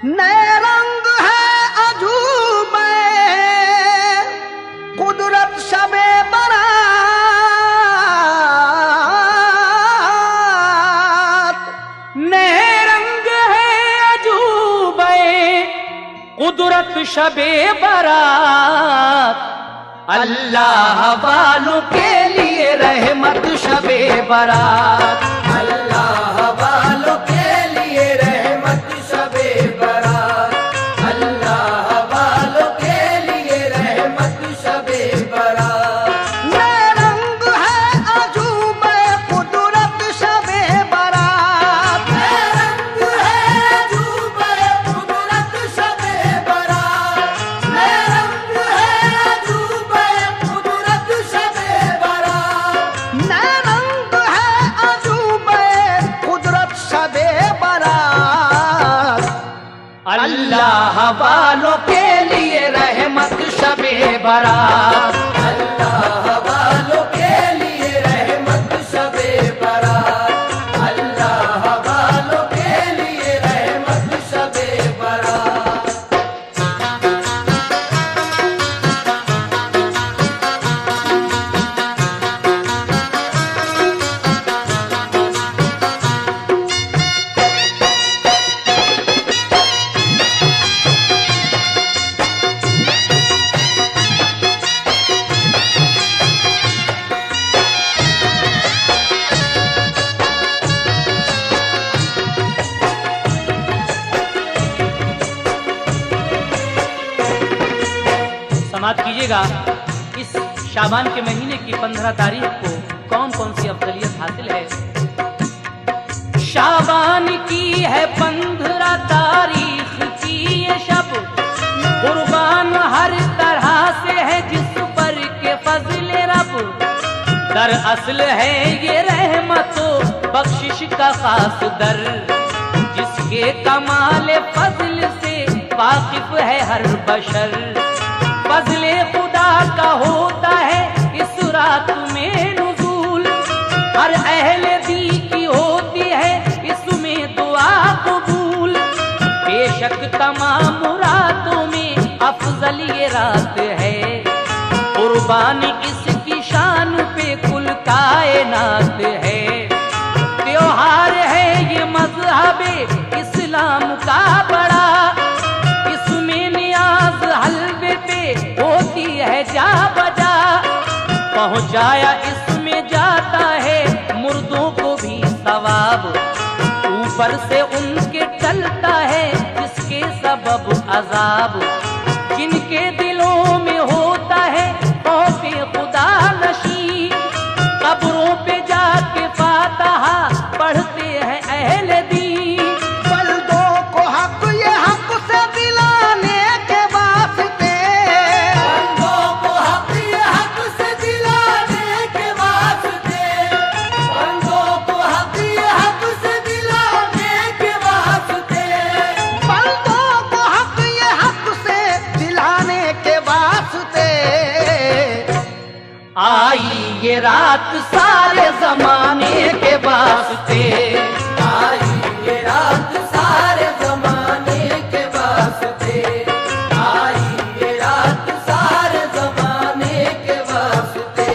नए रंग है अजूबे कुदरत शबे बरात। नए रंग है अजूबे कुदरत शबे बारात। अल्लाह वालों के लिए रहमत शबे बारात। अल्लाह वालों के लिए रहमत शबे बारात। अल्लाह वालों के लिए रहमत शबे बारात। नए रंग है अजूबे कुदरत शबे बारात। नए रंग है अजूबे कुदरत शबे बारात। नए रंग है अजूबे कुदरत शबे बारात। नए रंग है अजूबे कुदरत शबे बारात। अल्लाह वालों के लिए रहमत शबे बारात। अल्लाह वालों के लिए रहमत शबे बारात। अल्लाह वालों के लिए रहमत शबे बारात। समाप्त कीजिएगा इस शाबान के महीने की 15 तारीख को कौन कौन सी अफजलियत हासिल है। शाबान की है 15 तारीख की ये शब, कुर्बान हर तरह से है जिस पर के फजल रब। दरअसल है ये रहमतो बख्शिश का खास दर, जिसके कमाल फजल से वाकिफ है हर बशर। फजले खुदा का होता है इस रात में नुज़ूल, हर अहले दी की होती है इसमें दुआ कबूल। बेशक तमाम रातों में अफजल ये रात है, कुर्बानी इसकी शान पे कुल कायनात है। त्योहार है ये मज़हबे इस्लाम का बड़ा, इसमें नियाज हलवे पे होती है जा बजा। पहुंचाया इसमें जाता है मुर्दों को भी सवाब, ऊपर से उनके टलता है जिसके सबब अजाब। जिनके दिलों में होता है खौफे खुदा नशी, कब्रों पे जाके फातिहा पढ़ते हैं अहले दीन। बल्दों को हक ये हक से दिलाने के वास्ते, बल्दों को हक ये हक से दिलाने के वास्ते, बल्दों को हक ये हक से दिलाने के वास्ते, बल्दों को हक ये हक से दिलाने के वास्ते। आई ये रात सारे जमाने के वास्ते। आई ये रात सारे जमाने के वास्ते। आई ये रात सारे जमाने के वास्ते।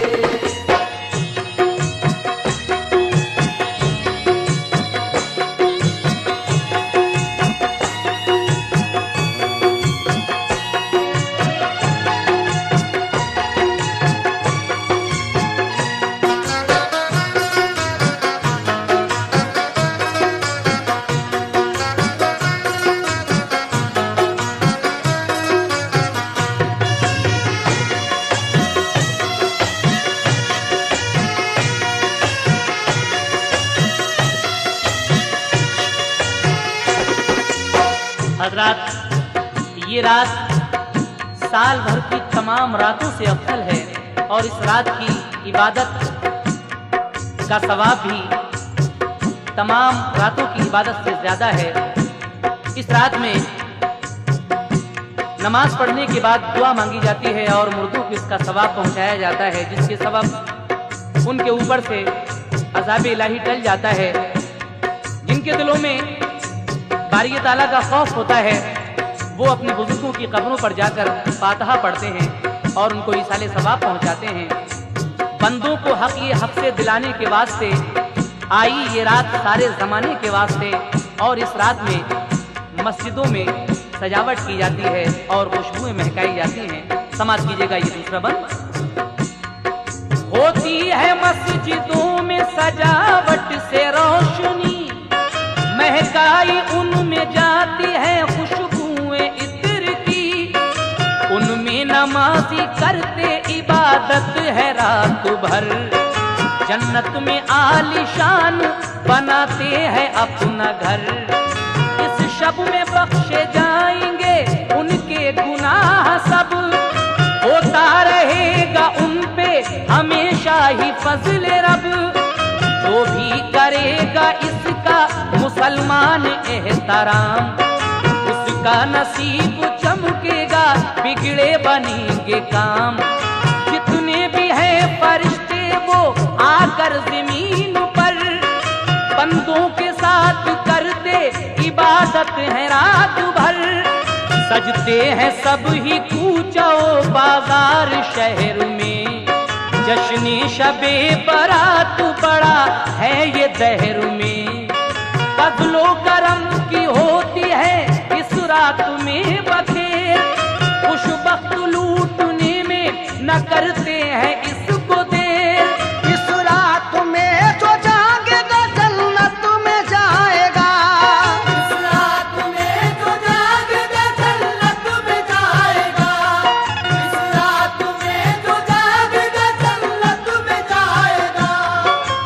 हजरात, ये रात साल भर की तमाम रातों से अफजल है और इस रात की इबादत का सवाब भी तमाम रातों की इबादत से ज्यादा है। इस रात में नमाज पढ़ने के बाद दुआ मांगी जाती है और मुर्दों को इसका सवाब पहुंचाया जाता है, जिसके सबब उनके ऊपर से अज़ाब इलाही टल जाता है। जिनके दिलों में बारी ताला का खौफ होता है, वो अपने बुजुर्गों की कब्रों पर जाकर फातिहा पढ़ते हैं और उनको इसाले सवाब पहुंचाते हैं। बंदों को हक ये हक से दिलाने के वास्ते आई ये रात सारे जमाने के वास्ते, और इस रात में मस्जिदों में सजावट की जाती है और खुशबुएं महकाई जाती हैं। समाज कीजिएगा ये दूसरा बंद। होती है मस्जिदों में सजावट से रोशनी, महकाई उनमें जाती है खुशबुएं इत्र की, उनमें नमाजी करते इबादत है रात भर, जन्नत में आलीशान बनाते हैं अपना घर। इस शब में बख्शे जाएंगे उनके गुनाह सब, होता रहेगा उन पे हमेशा ही फजले रब। जो भी करेगा इसका मुसलमान एहतराम, उसका नसीब चमकेगा, बिगड़े बनेंगे काम। जितने भी हैं फरिश्ते वो आकर जमीन पर, बंदों के साथ करते इबादत है रात भर। सजते हैं सब ही कूचो बाजार शहर में, जश्न शबे बारात बड़ा है ये दहर में। फजलो करम की होती है इस रात में बखेर, खुशबख्त लूटने में न करते हैं इसको देर। इस रात में जो जागेगा जन्नत में जाएगा, इस रात में जो जागेगा जन्नत में जाएगा, इस रात में जो जागेगा जन्नत में जाएगा,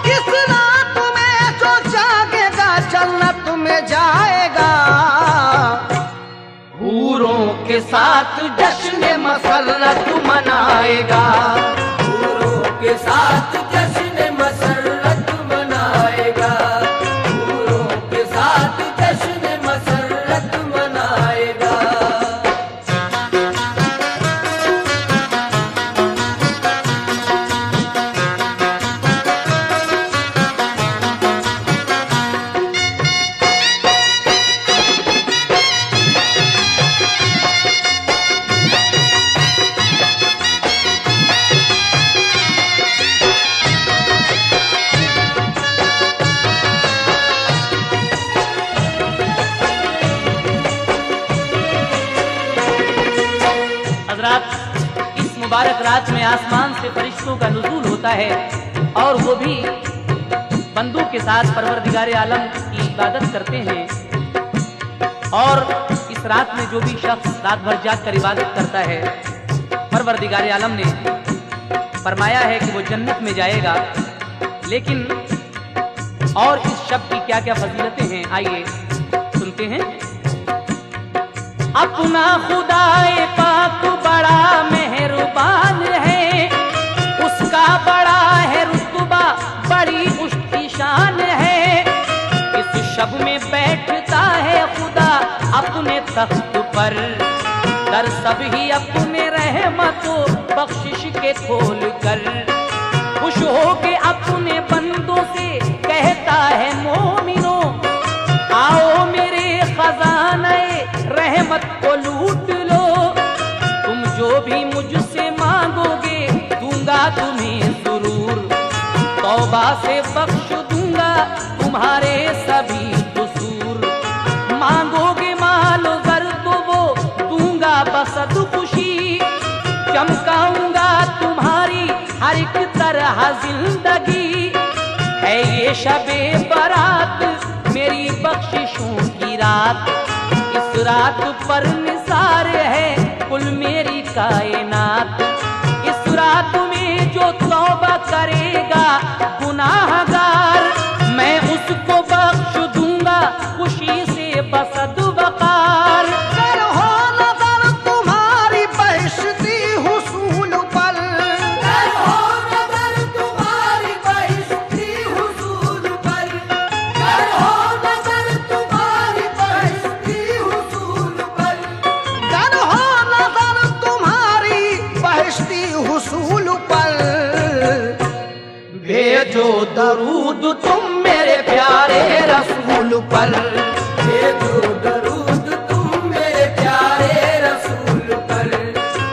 इस रात में जो जागेगा जन्नत में जाएगा। हूरों के साथ जश्न मसरत मनाएगा, हूरों के साथ जश्न मसरत मनाएगा, हूरों के साथ जश्न मसरत मनाएगा। हजरात, इस मुबारक रात में आसमान से फरिश्तों का नुज़ूल होता है और वो भी बंदों के साथ परवरदिगार आलम की इबादत करते हैं। और इस रात में जो भी शख्स रात भर जाग कर इबादत करता है, परवरदिगार आलम ने फरमाया है कि वो जन्नत में जाएगा। लेकिन और इस शब्द की क्या क्या फजीलतें हैं, आइए सुनते हैं। अपना खुदाए पाक बड़ा मेहरबान है, उसका बड़ा है रुतबा, बड़ी उसकी शान है। इस शब में बैठता है खुदा अपने तख्त पर, दर सब ही अपने रहमतो बख्शिश के खोल कर। खुश हो के अपने बंदों से कहता है मोमिनो, आओ मेरे खजाने रहमत को लूट लो। तुम जो भी मुझसे मांगोगे दूंगा तुम्हें जरूर, तौबा से बख्श दूंगा तुम्हारे सभी कसूर। मांगोगे मालो ज़र तो वो दूंगा बसद खुशी, चमकाऊंगा तुम्हारी हर एक तरह जिंदगी। है ये शबे बारात मेरी बख्शिशों की रात, इस रात पर निसार है कुल मेरी कायनात। इस रात में जो तौबा करेगा गुनाहगार, मैं उसको बख्श दूंगा खुशी से बसद वकार। कर हो नजर तुम्हारी बहिश्ती हुसूल पर, कर हो नजर तुम्हारी बहिश्ती हुसूल पर, कर हो नजर तुम्हारी बहिश्ती हुसूल पर, कर हो नजर तुम्हारी बहिश्ती हुसूल पर। भेजो दरूद तुम मेरे प्यारे रसूल पर, भेजो दरूद तुम मेरे प्यारे रसूल पर,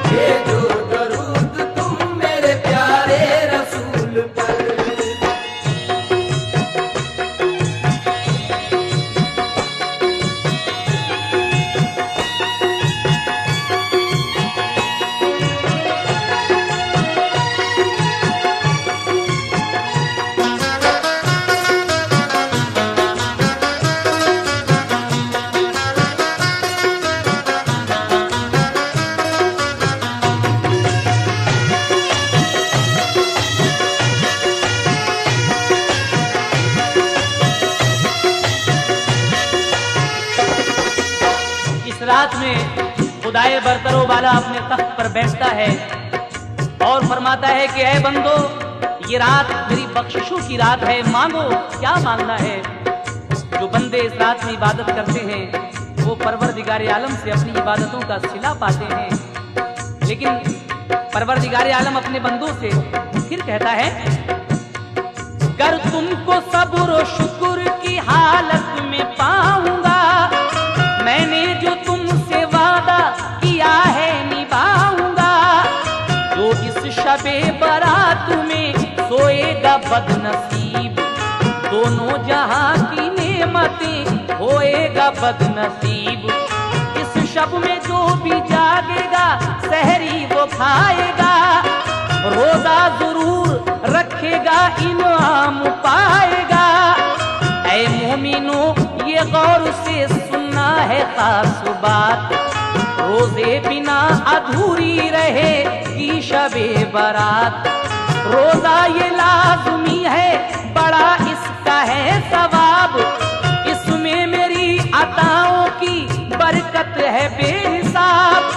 भेजो दरूद तुम मेरे प्यारे रसूल पर। रात में खुदाए बरतरो वाला अपने तख्त पर बैठता है और फरमाता है कि ऐ बंदो, ये रात मेरी बख्शिशों की रात है, मांगो क्या मांगना है। जो बंदे इस रात में इबादत करते हैं वो परवरदिगार आलम से अपनी इबादतों का सिला पाते हैं। लेकिन परवरदिगार आलम अपने बंदों से फिर कहता है, कर तुमको सब्र और शुक्र की हालत में पाऊंगा, मैंने जो तुमसे वादा किया है निभाऊंगा। जो इस शबे बारात में सोएगा बदनसीब, दोनों जहां की नेमतें होएगा बदनसीब। इस शब में जो भी जागेगा सहरी वो खाएगा, रोजा जरूर रखेगा इनाम पाएगा। ऐ मोमिनो ये गौर से सुनना है खास बात, रोजे बिना अधूरी रहेगी शबे बारात। रोजा ये लाज़मी है, बड़ा इसका है सवाब, इसमें मेरी अताओं की बरकत है बेहिसाब।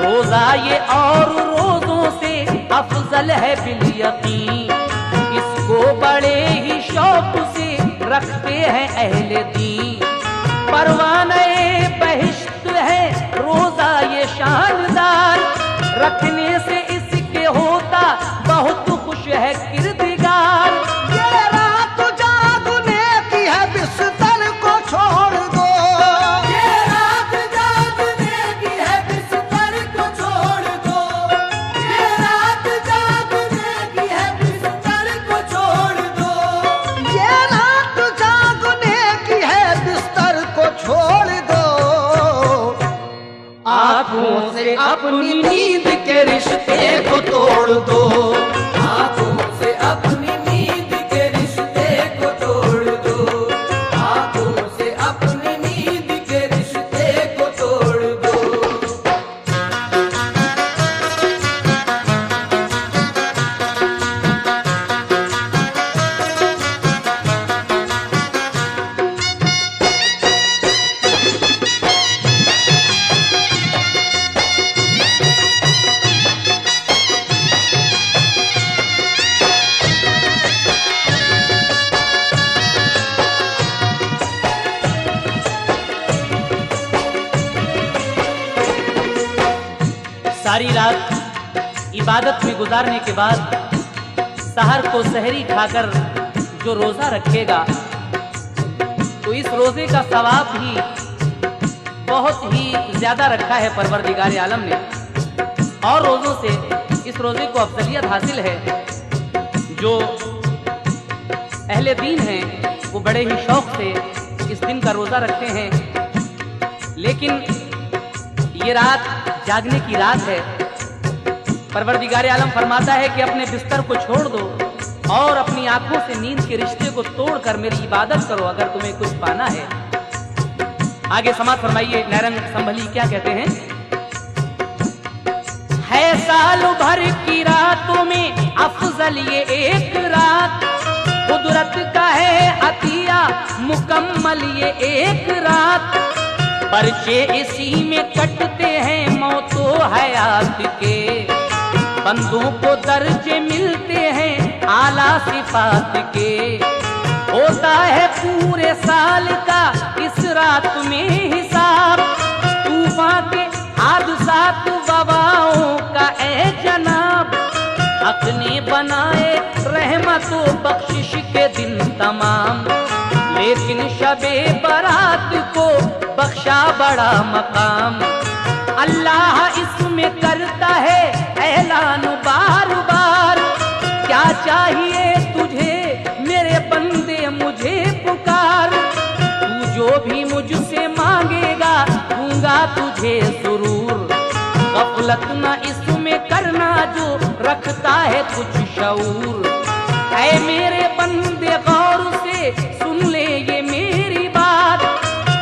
रोजा ये और रोजों से अफजल है बिल यकीन, इसको बड़े ही शौक से रखते हैं अहले दीन। परवाने बहिश्त है रोजा ये शानदार, रखने से इसके होता बहुत खुश है किरदगार। ये रात जागने की है, बिस्तर को छोड़ दो। ये रात जागने की है, बिस्तर को छोड़ दो। ये रात जागने की है, बिस्तर को छोड़ दो। ये रात जागने की है, बिस्तर को छोड़ दो। आंखों से अपनी नींद के रिश्ते को तोड़ दो, आंखों से अपनी नींद के रिश्ते को तोड़ दो, आंखों से अपनी नींद के रिश्ते को तोड़ दो। सारी रात इबादत में गुजारने के बाद सहर को सहरी खाकर जो रोजा रखेगा तो इस रोजे का सवाब भी बहुत ही ज्यादा रखा है परवरदिगार आलम ने। और रोजों से इस रोजे को अफजलियत हासिल है। जो अहले दीन हैं वो बड़े ही शौक से इस दिन का रोजा रखते हैं। लेकिन ये रात जागने की रात है। परवरदिगार आलम फरमाता है कि अपने बिस्तर को छोड़ दो और अपनी आंखों से नींद के रिश्ते को तोड़कर मेरी इबादत करो अगर तुम्हें कुछ पाना है। आगे समाज फरमाइए, नैरंग संभली क्या कहते हैं। है साल भर की रातों में अफजल ये एक रात, कुदरत का है अतिया मुकम्मल ये एक रात। पर्चे इसी में कटते हैं मौतो हयात के, बंदों को दर्जे मिलते हैं आला सिफात के। होता है पूरे साल का इस रात में हिसाब, तूफान के हादसात वबाओं का ए जनाब। हक ने बनाए रहमत व बख्शिश के दिन तमाम, लेकिन शबे बारात को बख्शा बड़ा मकाम। अल्लाह इसमें करता है ऐलान बार बार, क्या चाहिए तुझे मेरे बंदे मुझे पुकार। तू जो भी मुझसे मांगेगा दूंगा तुझे जरूर। गफलत न इसमें करना जो रखता है कुछ शऊर। ऐ मेरे बंदे गौर से सुन ले ये मेरी बात,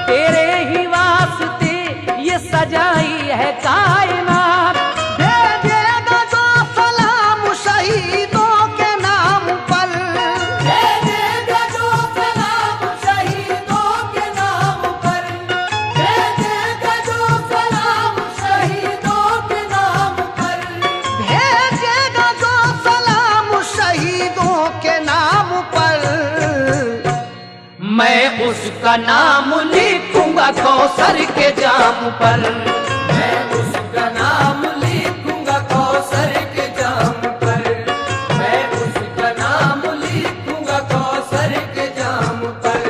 तेरे ही वास्ते ये सजाई है कायनात। भेजेगा जो सलाम शहीदों के नाम पर, भेजेगा जो सलाम शहीदों के नाम पर, भेजेगा जो सलाम शहीदों के नाम पर, भेजेगा जो सलाम शहीदों के नाम पर। मैं उसका नाम लिखूंगा कौसर के जाम पर। मैं उसका नाम लिखूंगा कौसर के जाम पर, मैं उसका नाम लिखूंगा कौसर के जाम पर।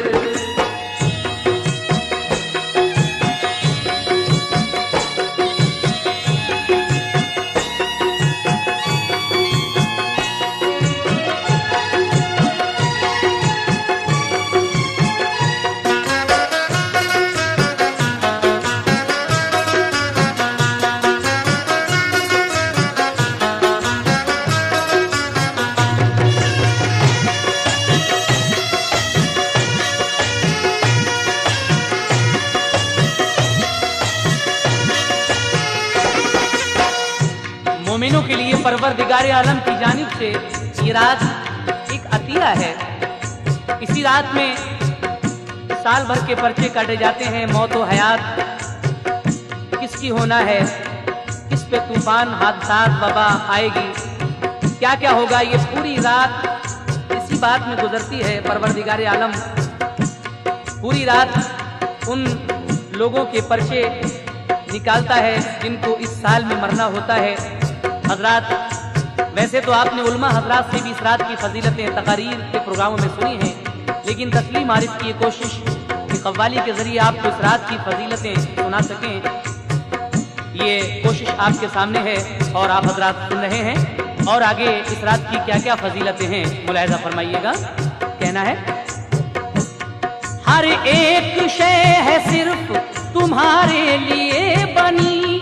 मोमिनों के लिए परवरदिगार आलम की जानिब से ये रात एक अतिया है। इसी रात में साल भर के पर्चे काटे जाते हैं। मौत व हयात किसकी होना है, किस पे तूफान हादसात वबा आएगी, क्या क्या होगा, ये पूरी रात इसी बात में गुजरती है। परवरदिगार आलम पूरी रात उन लोगों के पर्चे निकालता है जिनको इस साल में मरना होता है। हजरात, वैसे तो आपने उलमा हजरात से भी इस रात की फजीलतें तकारीर के प्रोग्रामों में सुनी हैं, लेकिन तस्लीम मारिफ की ये कोशिश कि कव्वाली के जरिए आपको इस रात की फजीलतें सुना सकें, ये कोशिश आपके सामने है और आप हजरात सुन रहे हैं। और आगे इस रात की क्या क्या फजीलतें हैं मुलाहिजा फरमाइएगा। कहना है, हर एक शय है सिर्फ तुम्हारे लिए बनी,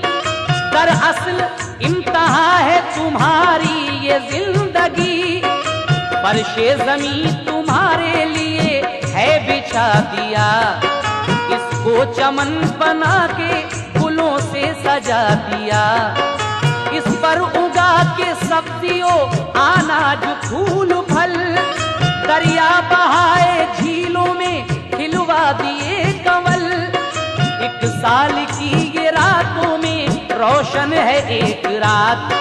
दरअसल इम्तहा है तुम्हारी ये जिंदगी। फर्शे ज़मीं तुम्हारे लिए है बिछा दिया, इसको चमन बना के फूलों से सजा दिया। इस पर उगा के सब्जियों अनाज फूल फल, दरिया बहाए झीलों में खिलवा दिए कंवल। एक साल की ये रातों में रोशन है एक रात,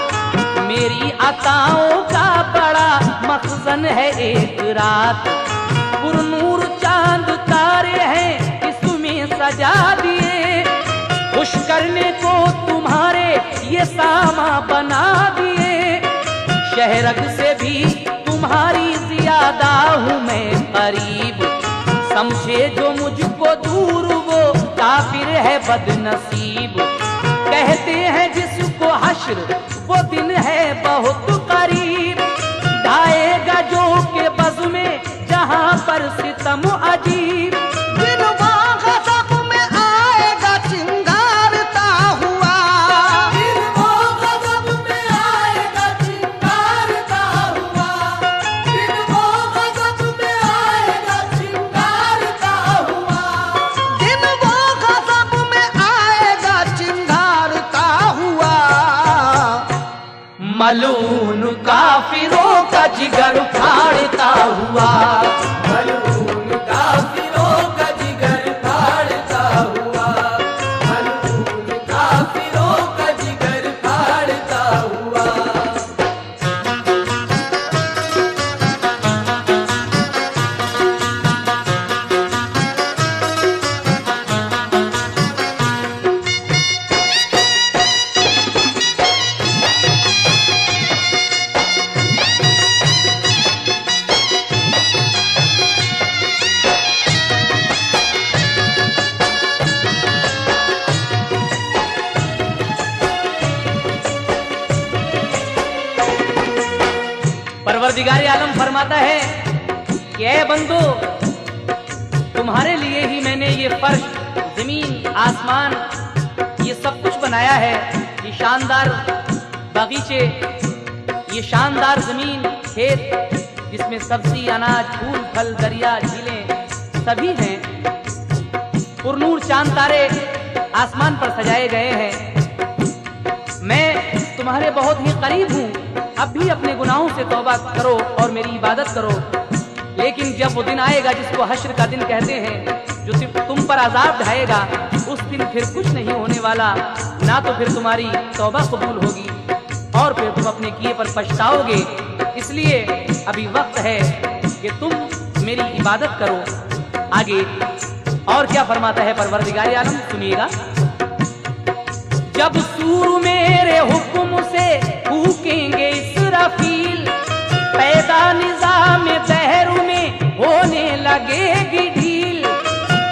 मेरी अताओं का बड़ा मखज़न है एक रात। पुरनूर चांद तारे हैं इसमें सजा दिए, खुश करने को तुम्हारे ये सामा बना दिए। शहरग से भी तुम्हारी ज्यादा हूँ मैं करीब, समझे जो मुझको दूर वो काफिर है बदनसीब। कहते हैं जिसको हश्र वो दिन है बहुत करीब, ढाएगा जो के बज़ में जहां पर सितम अजीब। दिन वो गज़ब में आएगा चिंगारता हुआ, फिर वो गज़ब में आएगा चिंगारता हुआ, फिर वो गज़ब में आएगा चिंगारता हुआ। दिन वो गज़ब में आएगा चिंगारता हुआ। मलून काफिरों का जिगर फाड़ता हुआ, मलून काफिरों का जिगर फाड़ता हुआ, मलून काफिरों का जिगर फाड़ता हुआ। परवरदिगार आलम फरमाता है कि ऐ बंदो, तुम्हारे लिए ही मैंने ये फर्श, जमीन, आसमान, ये सब कुछ बनाया है। ये शानदार बागीचे, ये शानदार जमीन, खेत जिसमें सब्जी, अनाज, फूल, फल, दरिया, झीलें सभी हैं। पुरनूर चांद तारे आसमान पर सजाए गए हैं। मैं तुम्हारे बहुत ही करीब हूँ। अब भी अपने गुनाहों से तौबा करो और मेरी इबादत करो। लेकिन जब वो दिन आएगा जिसको हश्र का दिन कहते हैं, जो सिर्फ तुम पर अजाब ढाएगा, उस दिन फिर कुछ नहीं होने वाला। ना तो फिर तुम्हारी तौबा कबूल होगी और फिर तुम अपने किए पर पछताओगे। इसलिए अभी वक्त है कि तुम मेरी इबादत करो। आगे और क्या फरमाता है परवरदिगार आलम, सुनिएगा। जब सूर मेरे हुक्म से फूकेंगे इसराफील, पैदा निजाम दहर में होने लगेगी ढील।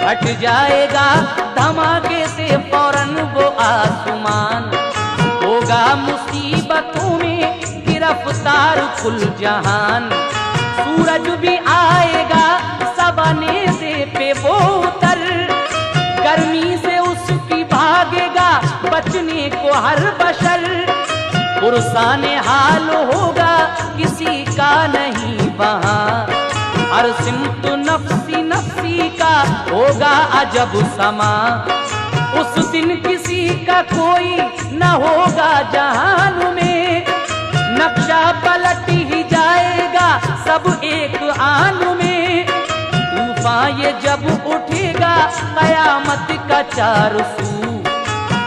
हट जाएगा धमाके से फौरन वो आसमान, होगा मुसीबतों में गिरफ्तार कुल जहान। सूरज भी आएगा सवाने से पे वो उतर, गर्मी से उसकी भागेगा बचने को हर बशर। पुरसाने हाल होगा किसी का नहीं वहाँ, हर सिमत नफ्सी नफ्सी का होगा अजब समा। उस दिन किसी का कोई न होगा जहान में, नक्शा पलट ही जाएगा सब एक आन में। तूफान ये जब उठेगा कयामत का चार सू,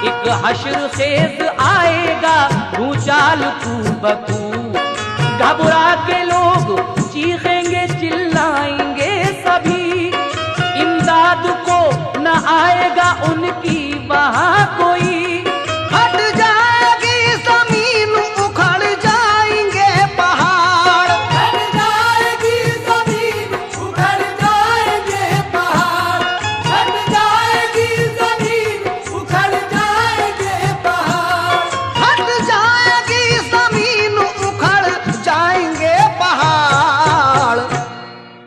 एक हश्र खेज आएगा भूचाल तू बकू। घबरा के लोग चीखेंगे चिल्लाएंगे सभी, इमदाद को न आएगा उनकी वहाँ कोई। हट जाएगी जमीन, उखड़ जाएंगे पहाड़। हट जाएगी जमीन, उखड़ जाएंगे पहाड़। हट जाएगी जमीन, उखड़ जाएंगे पहाड़। हट जाएगी जमीन, उखड़ जाएंगे पहाड़।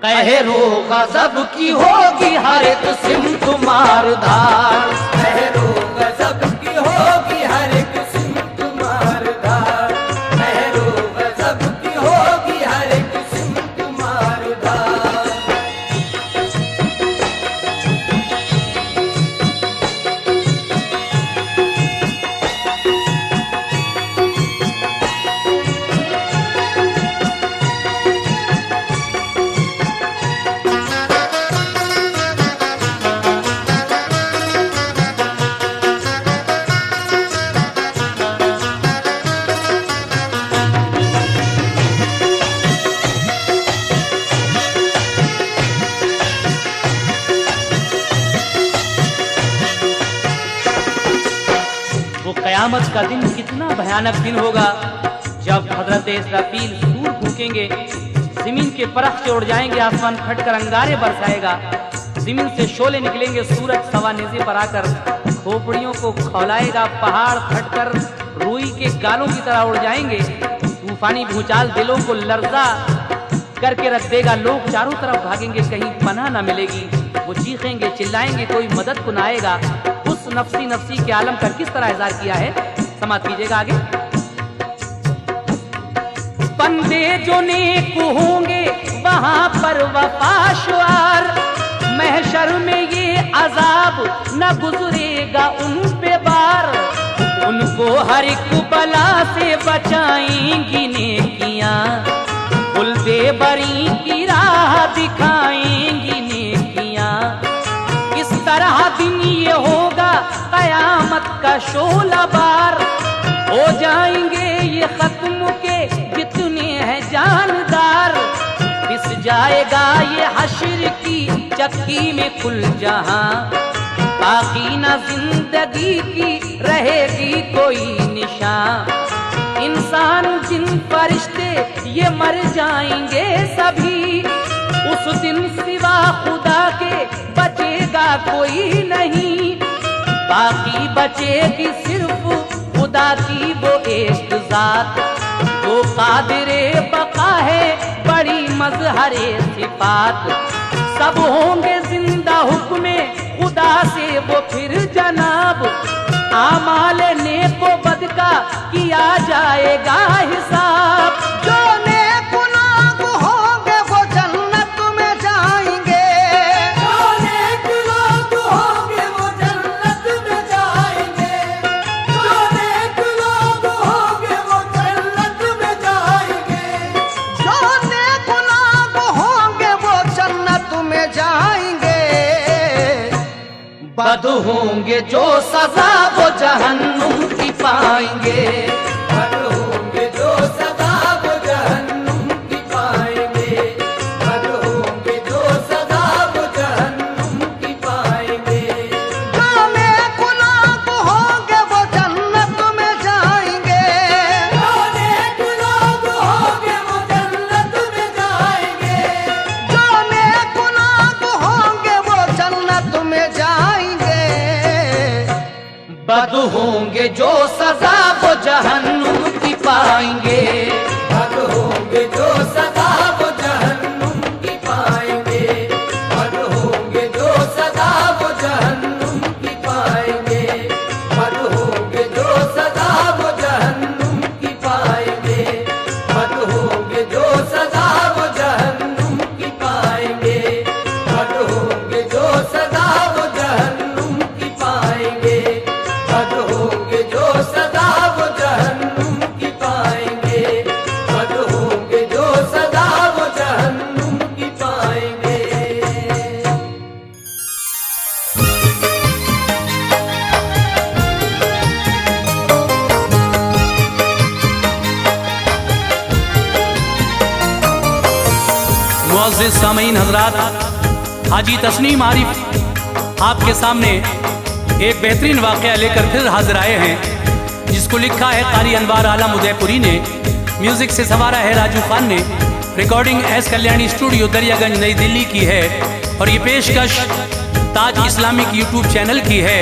कहरो गजब की होगी हर एक सिमत मारधार। कहरो गजब की होगी हर एक सिमत मारधार। कहरो गजब की होगी हर एक सिमत मारधार। वो कयामत का दिन कितना भयानक दिन होगा, जब हजरत इसराफील सूर फूकेंगे, जमीन के परख से उड़ जाएंगे, आसमान फटकर अंगारे बरसाएगा, जमीन से शोले निकलेंगे, सूरज सवानेज़े पर आकर खोपड़ियों को खौलाएगा, पहाड़ फटकर रुई के गालों की तरह उड़ जाएंगे। तूफानी भूचाल दिलों को लर्जा करके रख देगा। लोग चारों तरफ भागेंगे, कहीं पनाह न मिलेगी। वो चीखेंगे, चिल्लाएंगे, कोई मदद को न आएगा। उस नफ्सी नफ्सी के आलम का किस तरह इज़हार किया है, समाप्त कीजिएगा आगे। बंदे जो नेक होंगे वहां पर वफाशवार, महशर में ये अजाब न गुजरेगा उन पे बार। उनको हर एक बला से बचाएंगी नेकियां, खुलदे बरी की राह दिखाएंगी नेकियां। इस तरह दिन ये होगा कयामत का शोला बार, हो जाएंगे ये खत्म के जितने हैं जानदार। पिस जाएगा ये हश्र की चक्की में कुल जहां, बाकी न जिंदगी की रहेगी कोई निशान। इंसान जिन फरिश्ते ये मर जाएंगे सभी, उस दिन सिवा खुदा के बचेगा कोई नहीं। बाकी बचेगी सिर्फ खुदा की वो एक जात, वो कादिरे बका है बड़ी मजहरे सिफात। सब होंगे जिंदा हुक्मे खुदा से वो फिर जनाब। आमाल नेको बद का किया जाएगा हिसाब। जो नेकुनाग होंगे वो जन्नत में जाएंगे। जो नेकुनाग होंगे वो जन्नत में जाएंगे। जो नेकुनाग होंगे वो जन्नत में जाएंगे। जो नेकुनाग होंगे वो जन्नत में जाएंगे। बद होंगे जो सजा वो जहन्नुम की पाएंगे। बद होंगे जो सजा वो जहन्नुम की पाएंगे। बद होंगे जो सजा वो जहन्नुम की पाएंगे। जो नेकुनाग होंगे वो जन्नत में जाएंगे। जो नेकुनाग होंगे वो जन्नत में जाएंगे। जो नेकुनाग होंगे वो जन्नत में जाएंगे। बद होंगे जो सजा वो जहन्नुम की पाएंगे। बद होंगे जो सजा वो जहन्नुम की पाएंगे। बद होंगे जो सजा वो जहन्नुम की पाएंगे। बद होंगे जो सजा वो जहन्नुम की पाएंगे। बद होंगे जो सजा वो जहन्नुम की पाएंगे। बद होंगे जो सजा वो जहन्नुम की पाएंगे। बद होंगे जो सदा वो जहन्नुम की पाएंगे। बद होंगे जो सदा वो जहन्नुम की पाएंगे। मुअज़्ज़िज़ सामीन हज़रात, हाजी तस्नीम आरिफ आपके सामने एक बेहतरीन वाक़या लेकर फिर हाजिर आए हैं, जिसको लिखा है कारी अनवार आलम उदयपुरी ने, म्यूज़िक से संवारा है राजू खान ने, recording S Kalyani studio Daryaganj नई दिल्ली की है और ये पेशकश ताज इस्लामिक यूट्यूब चैनल की है।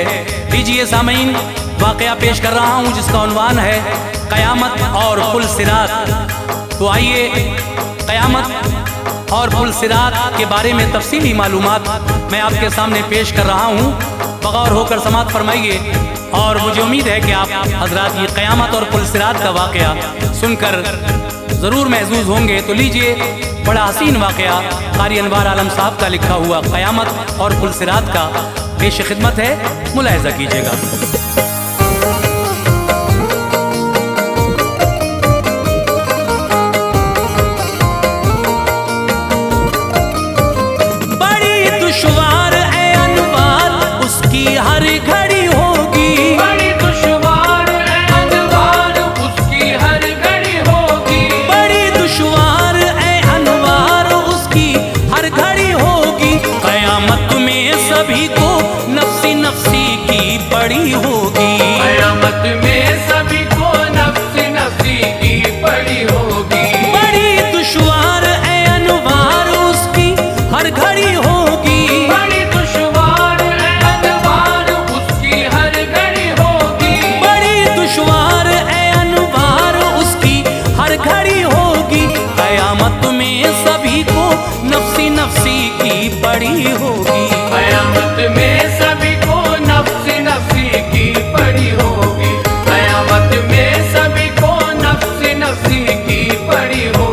लीजिए सामीन, वाक़या पेश कर रहा हूँ जिसका उन्वान है क़यामत और पुल सिरात। तो आइए क़यामत और पुल सिरात के बारे में तफसीली मालूमात मैं आपके सामने पेश कर रहा हूँ। बगौर होकर समात फरमाइए और मुझे उम्मीद है कि आप हजरात ये क़यामत और पुल सिरात का वाक़या सुनकर ज़रूर महसूस होंगे। तो लीजिए, बड़ा हसीन वाक़या कारी अनवार आलम साहब का लिखा हुआ क़यामत और पुल सिरात का पेश खिदमत है, मुलाहिज़ा कीजिएगा। हर घड़ी होगी बड़ी दुश्वार है अनवार उसकी हर घड़ी होगी। बड़ी दुश्वार है अनवार उसकी हर घड़ी होगी। क़यामत में सभी को नफ्सी नफ्सी की पड़ी होगी। क़यामत में सभी को नफ्सी नफ्सी की पड़ी होगी। बड़ी दुश्वार है अनवार उसकी हर घड़ी होगी। बड़ी दुश्वार है अनवार उसकी हर घड़ी होगी। बड़ी दुश्वार है अनवार उसकी हर घड़ी होगी। क़यामत में सभी को नफ्सी नफ्सी की पड़ी होगी। क़यामत में सभी को नफ्सी नफ्सी की पड़ी होगी। क़यामत में सभी को नफ्सी नफ्सी की पड़ी होगी।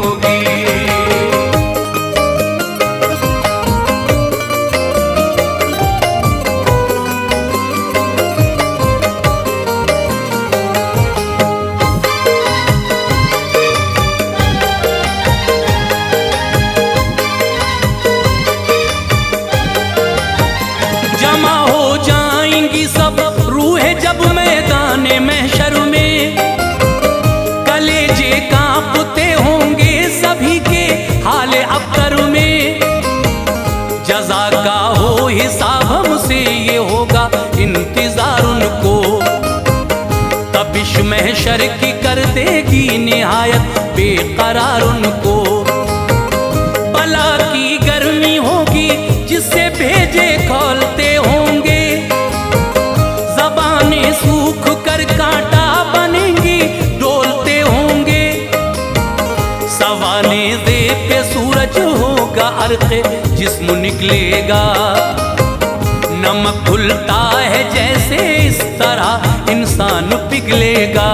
जमा हो जाएंगी सब रूहें जब मैदाने महशर में। कलेजे कांपते होंगे सभी के हाले अबतर में। जज़ा का हो हिसाब हमसे ये होगा इंतजार उनको। तबिश महशर की कर देगी निहायत बेकरार उनको। बला की गर्मी होगी जिससे भेजे खोलते होंगे। ज़बानें सूख कर कांटा बनेंगी डोलते होंगे। फर्क जिस्म निकलेगा। नमक घुलता है जैसे इस तरह इंसान पिघलेगा।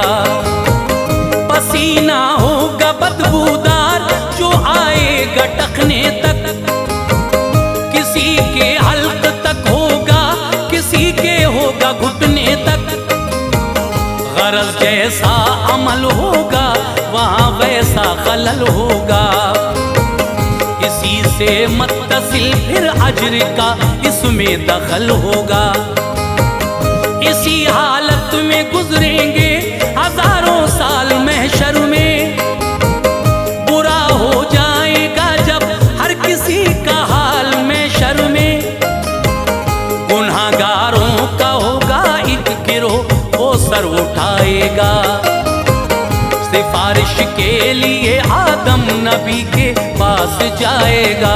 पसीना होगा बदबूदार जो आएगा टखने तक, किसी के हल्क तक होगा, किसी के होगा घुटने तक। गरज जैसा अमल होगा वहाँ वैसा खलल होगा। इसी से मुत्तसिल फिर अज्र का इसमें दखल होगा। इसी हालत में गुजरेंगे हजारों साल महशर में। बुरा हो जाएगा जब हर किसी का हाल महशर में। गुनहगारों का होगा एक गिरोह वो सर उठाएगा। सिफारिश के लिए आदम नबी के पास जाएगा।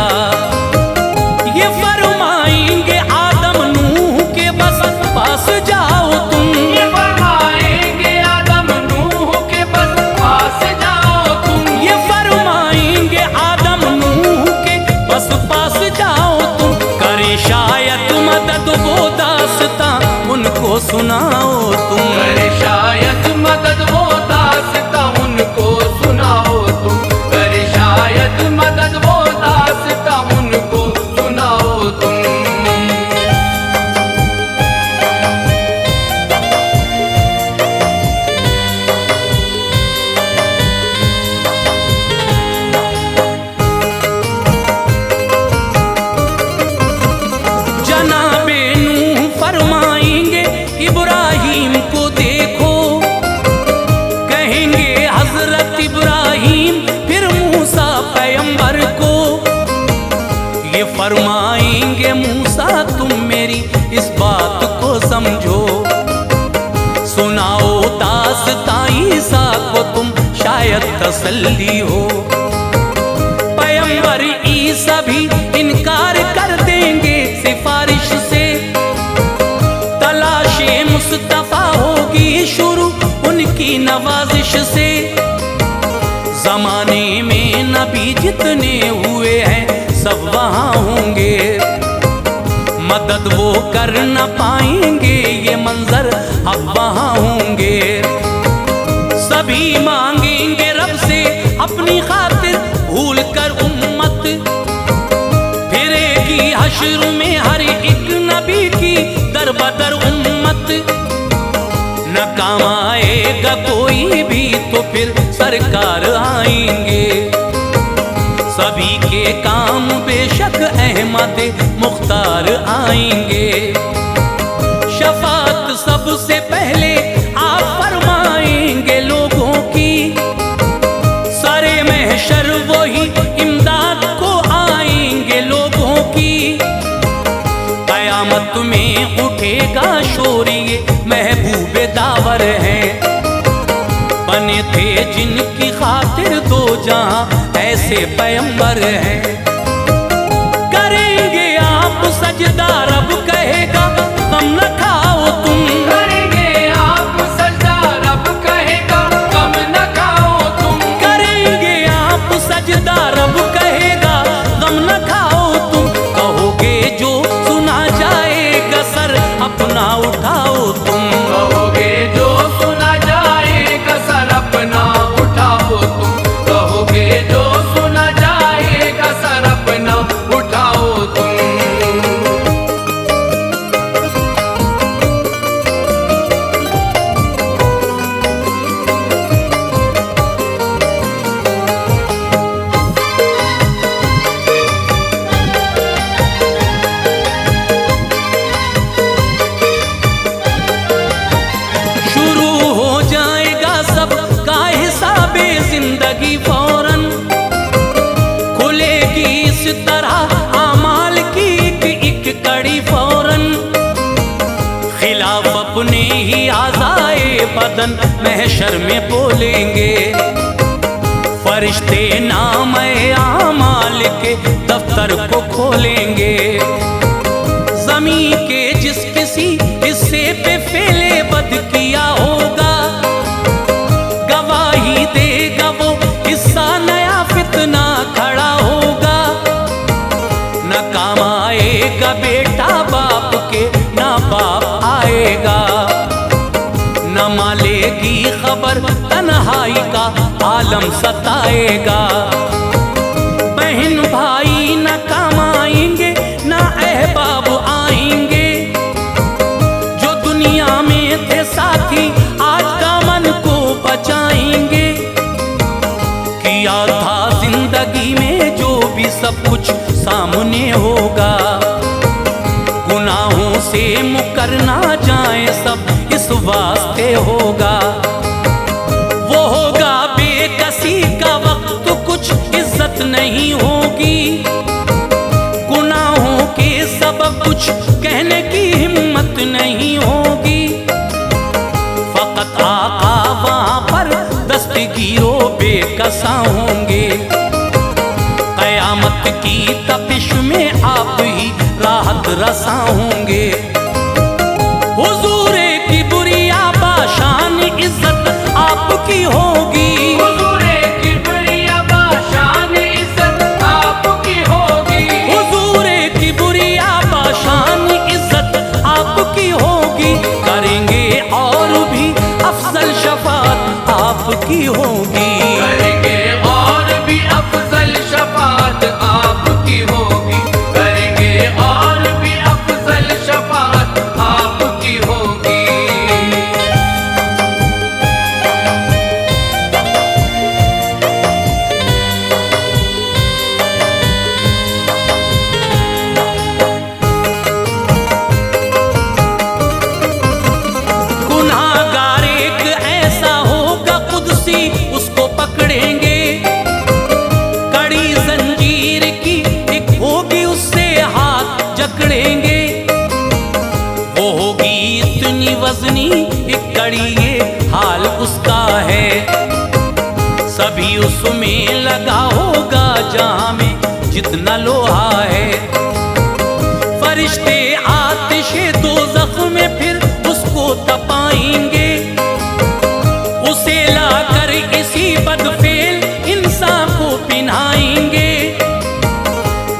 ये फरमाएंगे आदम नूह के बस पास जाओ तुम। ये फरमाएंगे आदम नूह के बस पास जाओ तुम। ये फरमाएंगे आदम नूह के बस पास जाओ तुम। करे शायद मदद वो दास्तां उनको सुनाओ तुम। करे शायद मदद वो दास्तां उनको सुनाओ तुम। करे शायद मदद वो दास्तां उनको सुनाओ तुम। जनाबे नूह फरमाएंगे इब्राहिम को देखो। कहेंगे हजरत इब्राहिम फिर मूसा पैगंबर को। ये फरमाएंगे मूसा तुम मेरी इस बात को समझो। सुनाओ दास्तां ईसा को तुम शायद तसल्ली हो। पैगंबर ईसा भी इनकार कर देंगे सिफारिश से। तलाशे मुस्तफा होगी शुरू उनकी नवाजिश से। जमाने में नबी जितने हुए हैं सब वहाँ होंगे। मदद वो कर न पाएंगे ये मंजर अब वहाँ होंगे। सभी मांगेंगे रब से अपनी खातिर भूल कर उम्मत। फिरेगी हश्र में हर एक नबी की दर बदर उम्मत। न काम आएगा कोई भी तो फिर सरकार आएंगे। सभी के काम बेशक अहमद मुख्तार आएंगे। शफात सबसे पहले आप फरमाएंगे लोगों की। सारे महशर वही इमदाद को आएंगे लोगों की। कयामत में उठेगा शोर ये महबूब दावर हैं। बने थे जिनकी खातिर दो जहां ऐसे पैगंबर हैं। करेंगे आप सजदा रब कहेगा गम न खाओ तुम। करेंगे आप सजदा रब कहेगा गम न खाओ तुम। करेंगे आप सजदा रब कहेगा गम न खाओ तुम। कहोगे जो सुना जाएगा सर अपना उठाओ तुम। कहोगे जो सुना जाएगा सर अपना उठाओ तुम। कहोगे जो सुना जाएगा सर अपना उठाओ तुम। शुरू हो जाएगा सब का हिसाबे जिंदगी फौरन। खुलेगी इस तरह आमाल की एक कड़ी फौरन। खिलाफ अपने ही आज़ाए बदन महशर में बोलेंगे। फरिश्ते नाम आमाल के दफ्तर को खोलेंगे। जमीन के जिस किसी हिस्से पे फेले बद किया होगा, गवाही देगा वो हिस्सा नया फितना खड़ा होगा। पर तन्हाई का आलम सताएगा। बहन भाई न कमाएंगे न अहबाब आएंगे, जो दुनिया में थे साथी आज दामन को बचाएंगे। किया था जिंदगी में जो भी सब कुछ सामने होगा, गुनाहों से मुकर ना जाए सब इस वास्ते होगा। वो होगा बेकसी का वक्त, कुछ इज्जत नहीं होगी, गुनाहों के सबब कुछ कहने की हिम्मत नहीं होगी। फकत आका वहां पर दस्तगीरों बेकसा होंगे, कयामत की तपिश में आप ही राहत रसा होंगे। हुजूरे की बुरिया बाशान इज्जत आपकी होगी, हुजूरे की बुरिया बाशान इज्जत आपकी होगी, हुजूरे की बुरिया बाशान इज्जत आपकी होगी। करेंगे और भी अफजल शफात आपकी होगी, करेंगे और भी अफजल शफात आपकी होगी, करेंगे और भी अफजल शफात आपकी होगी। गुनाहगार एक ऐसा होगा कुदसी उसको पकड़ेंगे, कड़ी जंजीर की एक होगी उससे हाथ जकड़ेंगे। वो होगी इतनी वजनी एक कड़ी, ये हाल उसका है, सभी उसमें लगा होगा जहां में जितना लोहा है। फरिश्ते आतिशे दोज़ख में फिर उसको तपाएंगे, उसे लाकर इसी बदफेल इंसान को पिन्हाएंगे।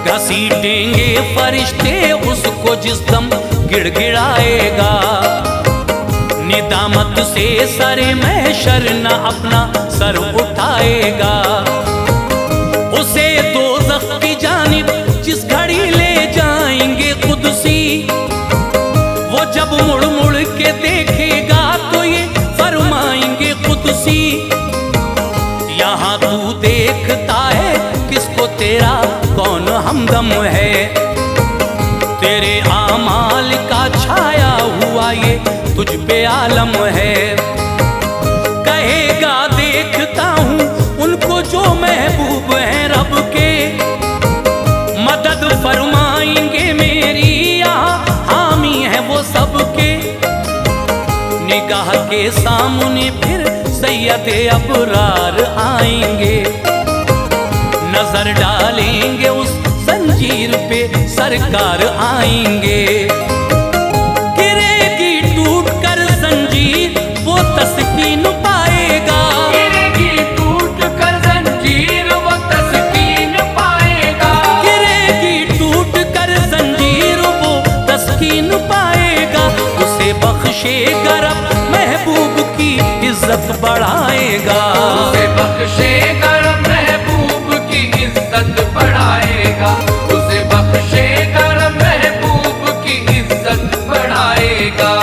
घसीटेंगे फरिश्ते उसको जिस दम गिड़गिड़ाएगा, निदामत से सरे महशर न अपना सर उठाएगा। उसे दोज़ख की जानिब जिस घड़ी ले जाएंगे कुदसी, वो जब मुड़ मुड़ के देखेगा तो ये फरमाएंगे कुदसी, यहाँ तू देखता है किसको तेरा कौन हमदम है। तेरे आमाल का छाया हुआ ये तुझ पे आलम है। कहेगा देखता हूँ उनको जो महबूब हैं रब के, मदद फरमाएंगे मेरी यहाँ हामी है वो सबके। निगाह के सामने फिर सैयद अबरार आएंगे, नजर डालेंगे उस जंजीर पे सरकार आएंगे। गिरेगी टूट कर जंजीर वो तस्कीन पाएगा, गिरेगी टूट कर जंजीर वो तस्कीन पाएगा, गिरेगी टूट कर जंजीर वो तस्कीन पाएगा। उसे बख्शेगा रब महबूब की इज्जत बढ़ाएगा, उसे बख्शेगा रब महबूब की इज्जत बढ़ाएगा, उसे बख्शेगा रब महबूब की इज्जत बढ़ाएगा।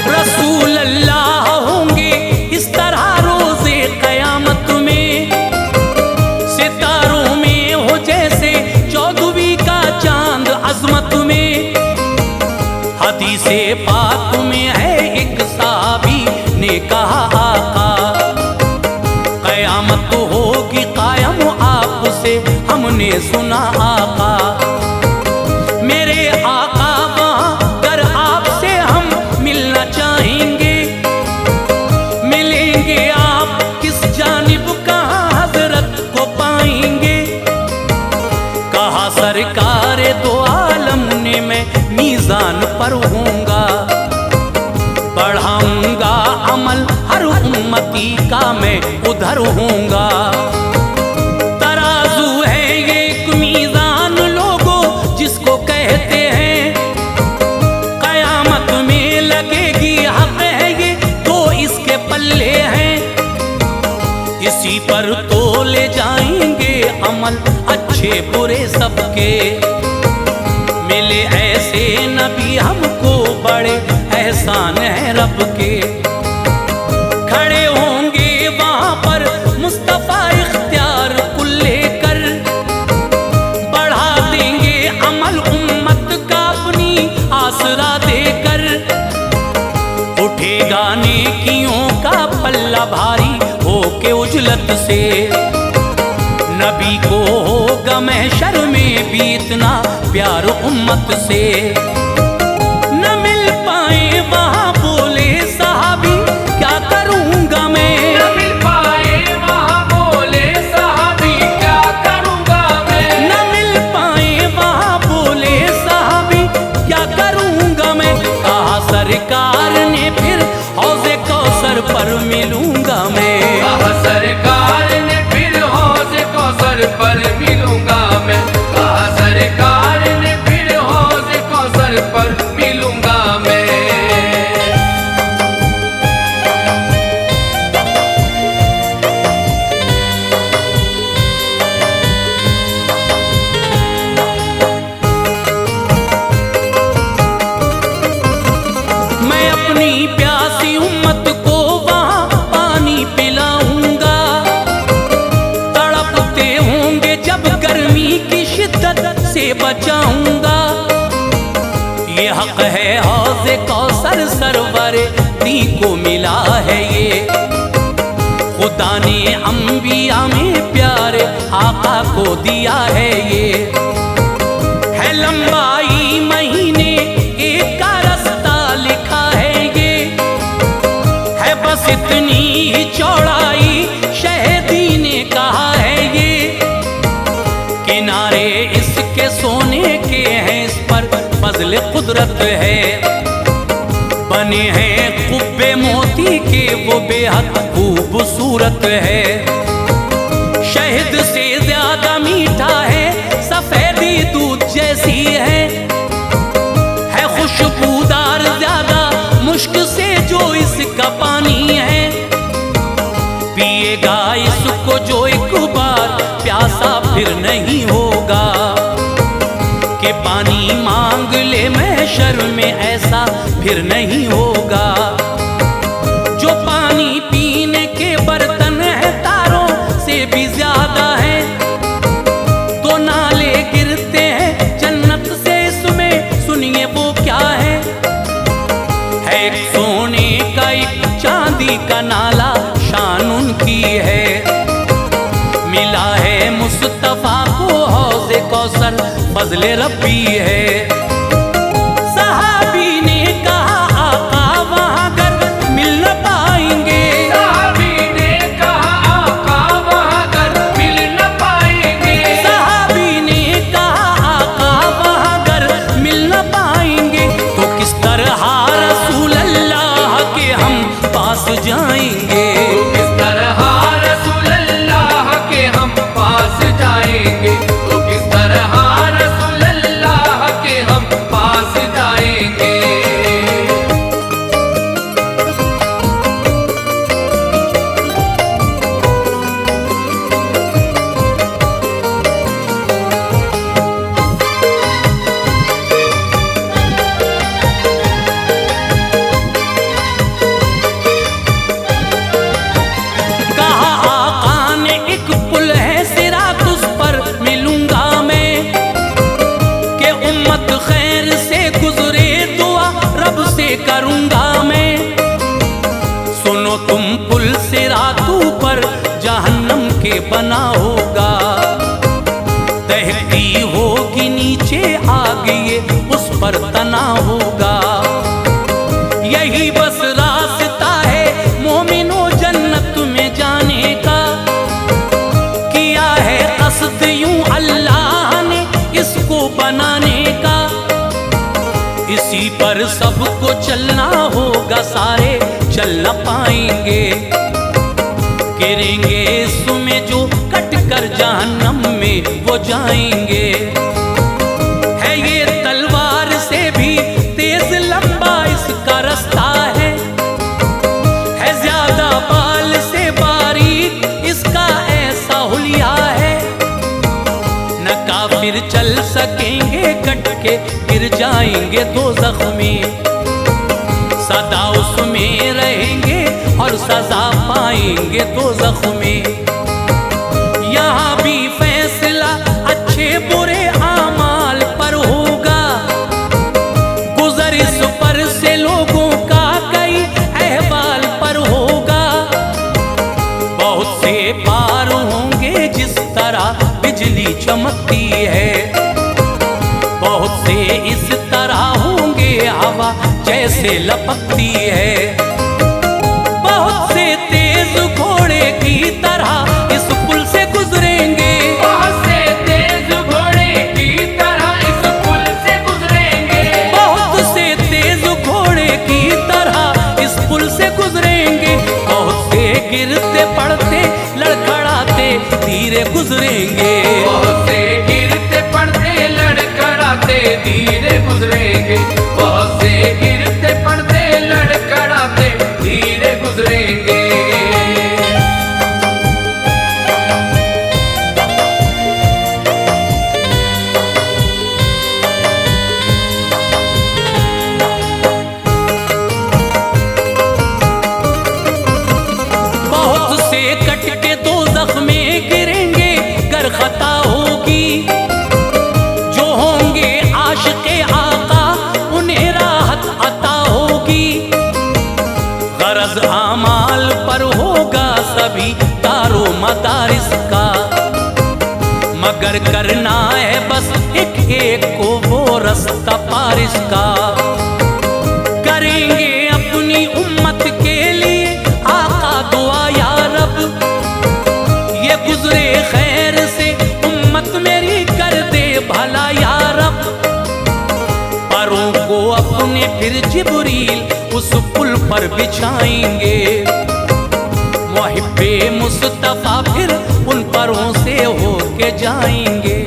रसूल अल्लाह होंगे इस तरह रोज़े क़यामत में, सितारों में हो जैसे चौदहवीं का चांद अज़मत में। हदीसे पाक में है एक साहबी ने कहा आका, क़यामत होगी कायम आपसे हमने सुना आका। मेरे आका वहाँ कर आपसे हम मिलना चाहेंगे, मिलेंगे आप किस जानिब कहाँ हजरत को पाएंगे। कहा सरकार दो आलम ने मैं मीज़ मीज़ान पर होऊंगा। बढ़ाऊंगा अमल हर उम्मती का मैं उधर होऊंगा। तराजू है ये एक मीज़ान लोगों जिसको कहते हैं, कयामत में लगेगी हक है ये तो इसके पल्ले हैं। इसी पर तोले जाएंगे अमल अच्छे बुरे सबके। मिले ऐसे नबी हमको बड़े एहसान है रब के। खड़े होंगे वहां पर मुस्तफा इख्तियार कुल लेकर, बढ़ा देंगे अमल उम्मत का अपनी आसरा देकर। उठेगा नेकियों का पल्ला भारी होके उजलत से, नबी को होगा महशर में भी इतना प्यार उम्मत से। न मिल पाए वहां बोले सहाबी क्या करूंगा मैं, न मिल पाए वहां बोले सहाबी क्या करूंगा मैं, न मिल पाए वहां बोले सहाबी क्या करूंगा मैं। कहा सरकार ने फिर हौज़े कौसर पर मिलूंगा मैं, कहा सरकार ने फिर हौज़े कौसर पर मिलूंगा मैं, कहा सरकार ने फिर हौज़े कौसर पर मिलूंगा मैं। मैं अपनी प्यासी उम्मत को वहां पानी पिलाऊंगा। तड़पते होंगे जब गर्मी की शिद्दत से बचाऊंगा। ये हक है हौज़े कौसर सरवरे दी को मिला है ये, खुदा ने अंबिया में प्यारे आका को दिया है ये। है लंबाई महीने एक का रास्ता लिखा है ये, है बस इतनी ही चौड़ाई शहीदी ने कहा है ये। किनारे इसके सोने के हैं, इस पर फजल कुदरत है। बने हैं कुब्बे मोती के वो बेहद खूबसूरत है। शहद से ज्यादा मीठा है, सफेदी दूध जैसी है खुशबूदार ज्यादा मुश्क से जो इसका पानी है। पिएगा इसको जो एक बार प्यासा फिर नहीं होगा, कि पानी मांग ले महशर में ऐसा फिर नहीं होगा। जो पानी पीने के बर्तन है तारों से भी ज्यादा है, तो नाले गिरते हैं जन्नत से इसमें सुनिए वो क्या है। एक सोने का एक चांदी का नाला शान उनकी है। मिला है मुस्तफा को हौज़े कौसर फजले रब्बी है। सहाबी ने कहा आका वहां कर मिल न पाएंगे, सहाबी ने कहा आका वहां कर मिल न पाएंगे, सहाबी ने कहा आका वहां कर मिल न पाएंगे। तो किस तरह रसूल अल्लाह के हम पास जाएंगे, किस तरह रसूल अल्लाह के हम पास जाएंगे, तो किस तरह रसूल अल्लाह के हम पास जाएंगे। कहा आका ने एक पुल है सिरात उस पर मिलूंगा मैं, कि उम्मत खैर से गुजरे दुआ रब से करूंगा मैं। सुनो तुम पुल सिरात पर जहन्नम के बना होगा, दहती होगी नीचे आग ये उस पर तना होगा। यही बस रास्ता है मोमिनो जन्नत में जाने का, किया है कसद यूं अल्लाह ने इसको बनाने का। इसी पर सबको चलना होगा, सारे चल न पाएंगे। गिरेंगे इसमें जो कट कर जहन्नम में वो जाएंगे। है ये तलवार से भी तेज लंबा इसका रास्ता है ज्यादा बाल से बारीक इसका ऐसा हुलिया है। न काफिर चल सकेंगे कट के, गिर जाएंगे दोज़ख में। सदा उसमें रहेंगे और सजा पाएंगे दोज़ख में। यहाँ भी फैसला अच्छे बुरे आमाल पर होगा। गुजर इस पर से लोगों का कई अहवाल पर होगा। बहुत से पार होंगे जिस तरह बिजली चमकती है, बहुत से इस तरह होंगे हवा जैसे लपकती है। बहुत से तेज घोड़े की तरह इस पुल से गुजरेंगे, बहुत से तेज घोड़े की तरह इस पुल से गुजरेंगे। बहुत से तेज घोड़े की तरह इस पुल से गुजरेंगे। बहुत से गिरते पड़ते लड़खड़ाते धीरे गुजरेंगे। बहुत से गिरते पड़ते लड़खड़ाते धीरे गुजरेंगे। बहुत से गिरते पड़ते लड़खड़ाते धीरे गुजरेंगे। बहुत से कट के दोज़ख में गिरेंगे गर खता होगी। जो होंगे आशिक़े आका उन्हें राहत अता होगी। गरज आमाल पर होगा सभी दारो मदारिस का, मगर करना है बस एक एक को वो रास्ता पारिस का। करेंगे अपनी उम्मत के लिए आका दुआ या रब, ये गुजरे खैर से उम्मत मेरी कर दे भला या रब। परों को अपने फिर जिब्रील उस पुल पर बिछाएंगे। मुहिब्बे मुस्तफा फिर उन परों से होके जाएंगे।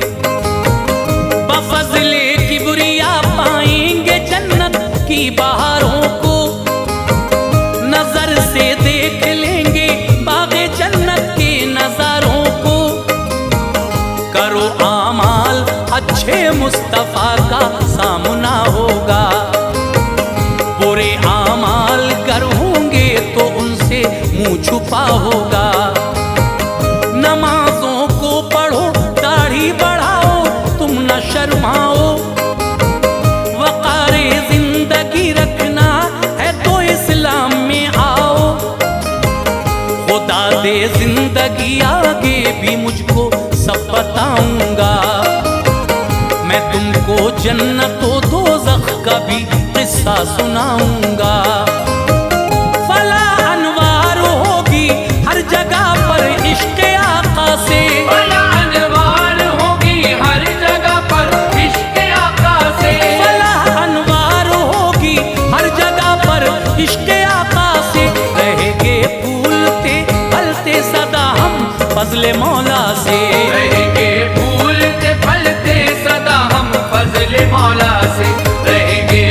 बफज़ले किबरिया पाएंगे जन्नत की बहारों को। नजर से देख लेंगे बाग़े जन्नत के नजारों को। करो आमाल अच्छे मुस्तफा का सामना होगा। बुरे आमाल गर होंगे तो उनसे मुंह छुपा होगा। नमाजों को पढ़ो दाढ़ी बढ़ाओ तुम न शर्माओ। वक़ारे जिंदगी रखना है तो इस्लाम में आओ। खुदा दे जिंदगी आगे भी मुझको सब बताऊंगा। मैं तुमको जन्नत व दोज़ख का भी किस्सा सुनाऊंगा। फला अनवार होगी हर जगह पर इश्क़े आका से। फला अनवार होगी हर जगह पर इश्क़े आका से। फला अनवार होगी हर जगह पर इश्क़े आका से। रहेंगे फूलते फलते सदा हम फज़ले मौला से। रहेंगे फूलते फलते सदा हम फज़ले मौला से। रहेंगे